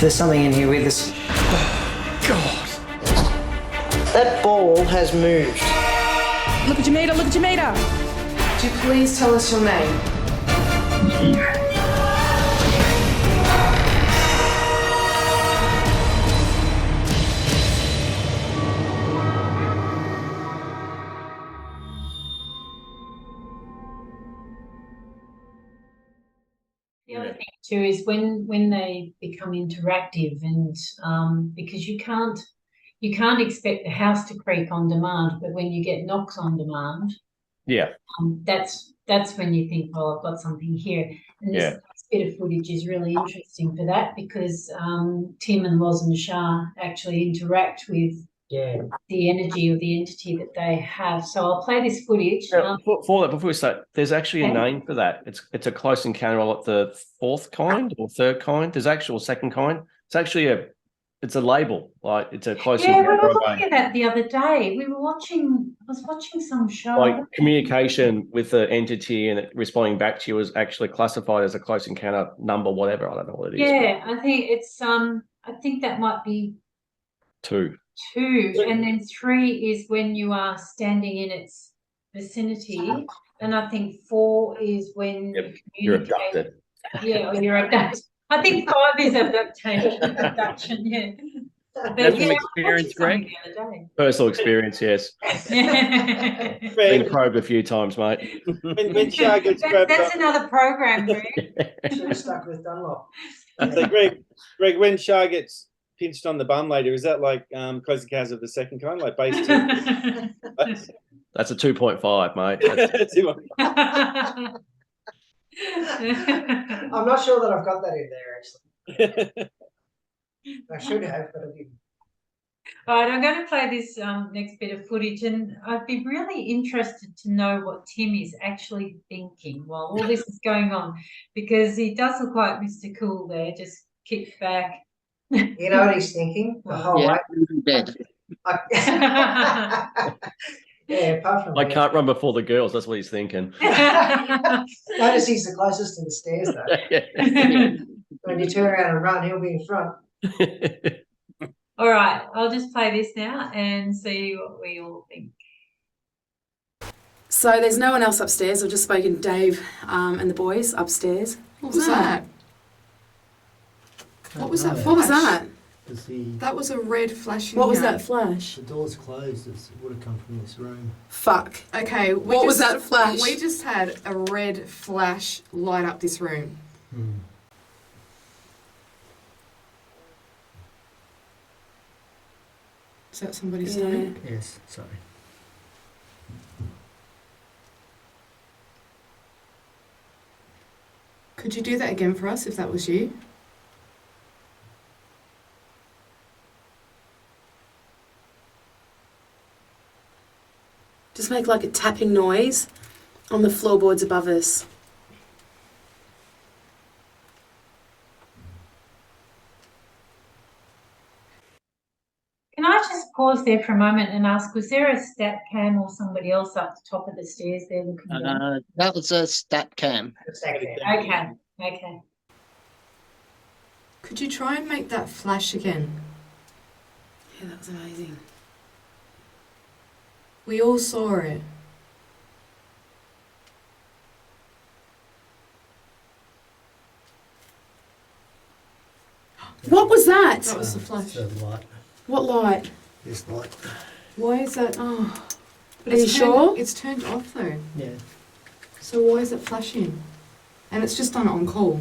There's something in here with us. God. That ball has moved. Look at Jamaica, look at Jamaica. Would you please tell us your name? The other thing too is when they become interactive, and because you can't expect the house to creak on demand, but when you get knocks on demand, Yeah. That's when you think, well, I've got something here. And this bit of footage is really interesting for that, because Tim and Loz and Shah actually interact with the energy of the entity that they have. So I'll play this footage. Yeah, before we start, there's actually a name for that. It's a close encounter of the fourth kind or third kind. There's actual second kind. It's actually it's a label. Like it's a close encounter. We were looking at that the other day. I was watching some show. Like communication with the entity and it responding back to you is actually classified as a close encounter number, whatever. I don't know what it is. Yeah, I think it's I think that might be 2. And then 3 is when you are standing in its vicinity, and I think 4 is when you're abducted. Yeah, or you're abducted. I think 5 is abduction. Yeah. That's from experience, Greg. Personal experience, yes. Been probed a few times, mate. When Shah gets grabbed that's another program, Greg. Should have stuck with Dunlop. So Greg, when Shah gets pinched on the bum later, is that like close encounters of the second kind, like base 2? That's a 2.5, mate. I'm not sure that I've got that in there, actually. I should have, but I didn't. All right, I'm going to play this next bit of footage, and I'd be really interested to know what Tim is actually thinking while all this is going on, because he does look like Mr. Cool there, just kicked back. You know what he's thinking? The whole way. Dead. Yeah, apart from I can't run before the girls. That's what he's thinking. Notice he's the closest to the stairs, though. When you turn around and run, he'll be in front. All right, I'll just play this now and see what we all think. So there's no one else upstairs. I've just spoken to Dave and the boys upstairs. What was that? What was that? What was that? That was a red flashing. What was that flash? The door's closed. It would have come from this room. Fuck. Okay. What was that flash? We just had a red flash light up this room. Is that somebody's stomach? Yes. Sorry. Could you do that again for us if that was you? Just make like a tapping noise on the floorboards above us. Can I just pause there for a moment and ask, was there a stat cam or somebody else up the top of the stairs there looking down? That was a stat cam. Okay. Could you try and make that flash again? Yeah, that was amazing. We all saw it. What was that? That was the flash. The light. What light? This light. Why is that? Oh. But Are you sure? It's turned off though. Yeah. So why is it flashing? And it's just done it on call.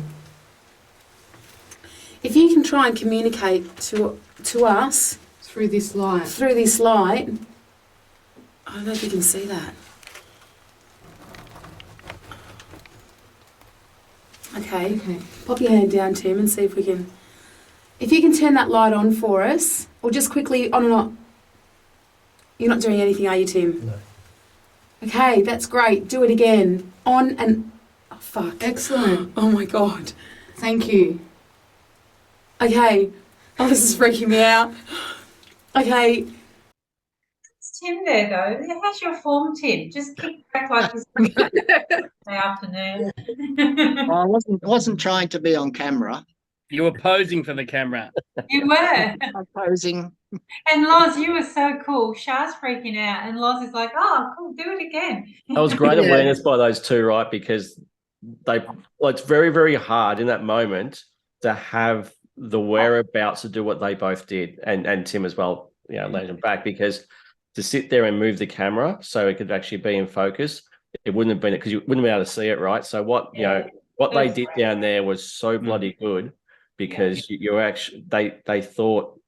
If you can try and communicate to us Through this light. through this light, I don't know if you can see that. Okay. Pop your hand down, Tim, and see if we can. If you can turn that light on for us, or just quickly on and off. You're not doing anything, are you, Tim? No. Okay, that's great. Do it again. On and. Oh, fuck. Excellent. Oh my God. Thank you. Okay. Oh, this is freaking me out. Okay. It's Tim there, though. How's your form, Tim? Just kick back like this afternoon. I wasn't trying to be on camera. You were posing for the camera. You were. Posing. And Loz, you were so cool. Shah's freaking out, and Loz is like, "Oh, cool, do it again." That was great Yeah. awareness by those two, right? Because it's very, very hard in that moment to have the whereabouts to do what they both did, and Tim as well, landing back, because to sit there and move the camera so it could actually be in focus, it wouldn't have been it because you wouldn't be able to see it, right? So what what they That's did great. down there was so bloody good because you're actually they thought,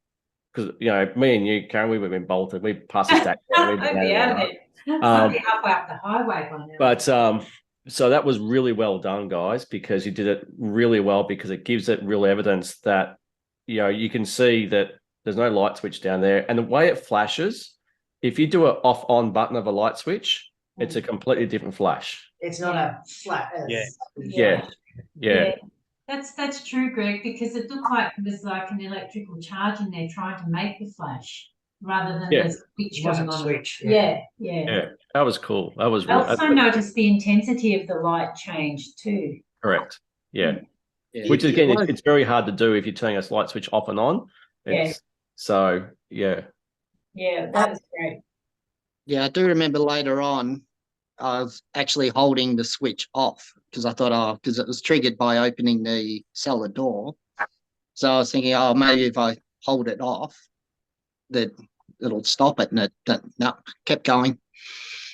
because me and you, Karen, we would have been bolted. We passed the stack. I'd be out of there. I'd be halfway up the highway by now. But so that was really well done, guys, because you did it really well, because it gives it real evidence that you can see that there's no light switch down there, and the way it flashes, if you do an off-on button of a light switch, it's a completely different flash. It's not a flat. Yeah. That's true, Greg, because it looked like it was like an electrical charge in there trying to make the flash rather than Yeah. the switch It going wasn't a on. switch. Yeah. That was cool. That was I also noticed the intensity of the light changed too. correct. Yeah. Yeah. Which again, Well, it's very hard to do if you're turning a light switch off and on. So yeah. Yeah, that was great. yeah, I do remember later on, I was actually holding the switch off because I thought, because it was triggered by opening the cellar door. So I was thinking, maybe if I hold it off, that it'll stop it, and it no, kept going.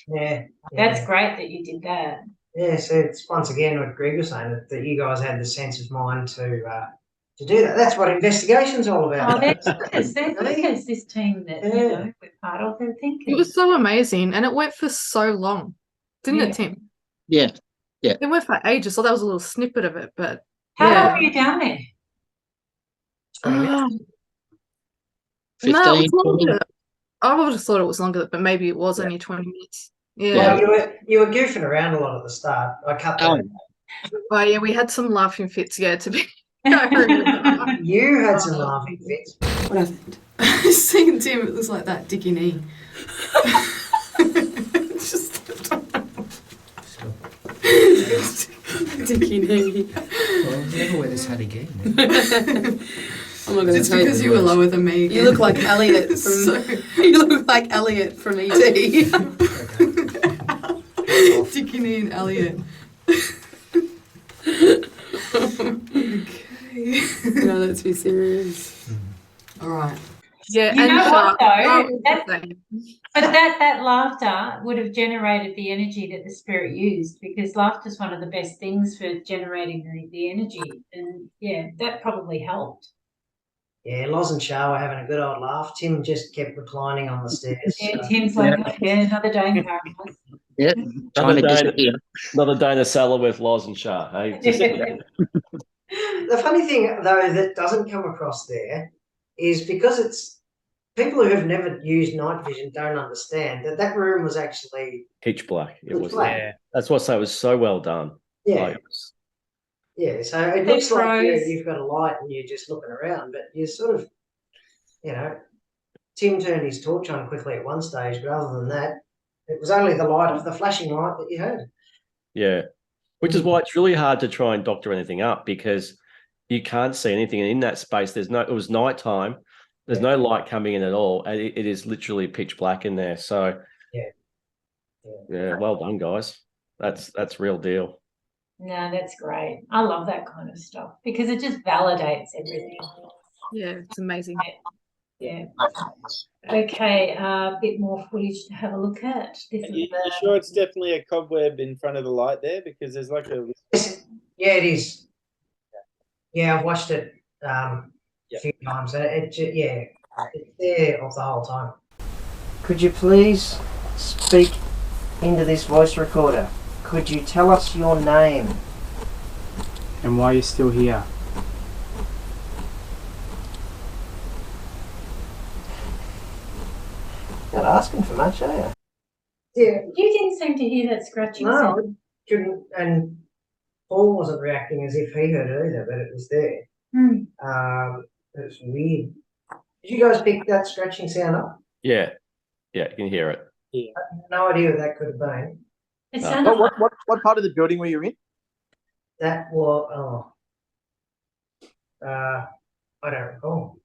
Yeah. That's great that you did that. Yeah, so it's once again what Greg was saying, that you guys had the sense of mind to do that. That's what investigation's all about. Oh, they're thinkers. They're thinkers, this team that we're part of. They're thinkers. It was so amazing, and it went for so long, didn't it, Tim? Yeah. It went for ages. So that was a little snippet of it, but How long were you down there? no, 15, it was 20. longer. I would have thought it was longer, but maybe it was only 20 minutes. Well, you were goofing around a lot at the start. I cut that. Well, yeah, we had some laughing fits. To be. I remember. You had some laughing fits. What happened? Seeing Tim, it was like that Dickie knee. Dickie knee. Well, never wear this hat again. I'm not going to tell because you were lower than me. You look like Elliot from. You look like Elliot from ET. Dickie knee and Elliot. Okay. No, let's be serious. All right. Yeah, You know what, though? But that laughter would have generated the energy that the spirit used, because laughter is one of the best things for generating the energy. And that probably helped. Yeah, Loz and Shah were having a good old laugh. Tim just kept reclining on the stairs. Yeah, Tim's like, another day in paradise. Yeah, trying to disappear. Another day in a cellar with Loz and Shah. Hey? The funny thing, though, that doesn't come across there is because it's people who have never used night vision don't understand that room was actually Pitch black. It was. black. Yeah. That's what I say. It was so well done. Yeah. Yeah, so it looks like Rose. you've got a light and you're just looking around, but you sort of, Tim turned his torch on quickly at one stage, but other than that, it was only the light of the flashing light that you heard. Yeah. Which is why it's really hard to try and doctor anything up, because you can't see anything. And in that space, it was nighttime. There's no light coming in at all. And it is literally pitch black in there. So yeah, well done, guys. That's real deal. No, that's great. I love that kind of stuff because it just validates everything. yeah, it's amazing. Yeah. Okay, a bit more footage to have a look at. This is You sure it's definitely a cobweb in front of the light there? Because there's like a... Yeah, it is. Yeah, I've watched it a few times. And it's there of the whole time. Could you please speak into this voice recorder? Could you tell us your name? And why you're still here? Not asking for much, are you? Yeah. You didn't seem to hear that scratching No, sound. couldn't, and Paul wasn't reacting as if he heard it either, but it was there. It was weird. Did you guys pick that scratching sound up? Yeah. Yeah, you can hear it. No idea what that could have been. It sounded like What part of the building were you in? That was I don't recall.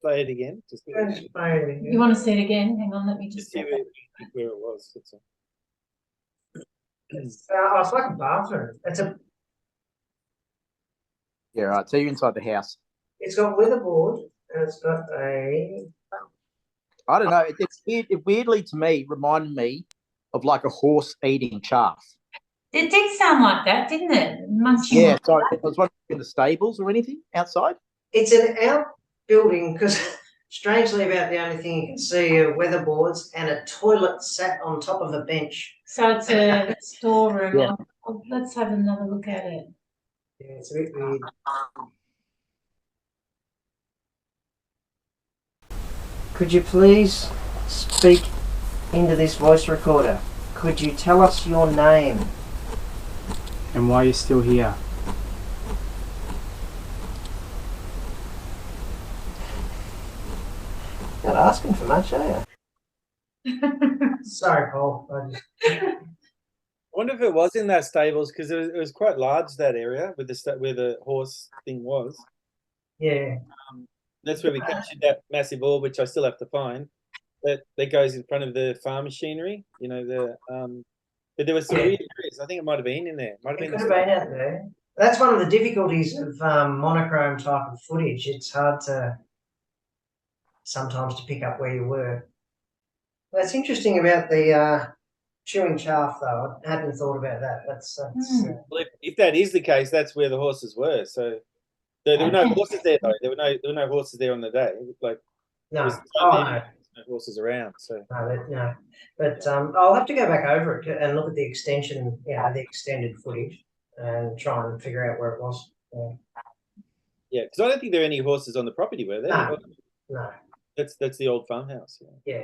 Play it again. Just You want to see it again? Hang on, let me just. see where it was. That's all. It's like a bathroom. Yeah, right. So you're inside the house. It's got weatherboard and it's got a. I don't know. It weirdly to me reminded me of like a horse eating chaff. It did sound like that, didn't it? Munching. Yeah. So I was wondering in the stables or anything outside. It's an outbuilding because strangely about the only thing you can see are weatherboards and a toilet sat on top of a bench. So it's a storeroom. Yeah. Let's have another look at it. Yeah, it's a bit weird. Could you please speak into this voice recorder? Could you tell us your name? And why you're still here? Not asking for much, are you? Sorry, Paul. I wonder if it was in that stables because it was quite large, that area with where the horse thing was. Yeah. That's where we captured that massive orb, which I still have to find. That goes in front of the farm machinery. You know but there was some weird areas. I think it might have been in there. It could have been out there. That's one of the difficulties of monochrome type of footage. It's hard to sometimes to pick up where you were. That's interesting about the chewing chaff, though. I hadn't thought about that. That's Well, if that is the case, that's where the horses were. So there were no horses there, though. There were no horses there on the day. Like no. No horses around. So no. But I'll have to go back over it and look at the extension, the extended footage, and try and figure out where it was. Yeah, because I don't think there are any horses on the property, were there? No. That's the old farmhouse. Yeah.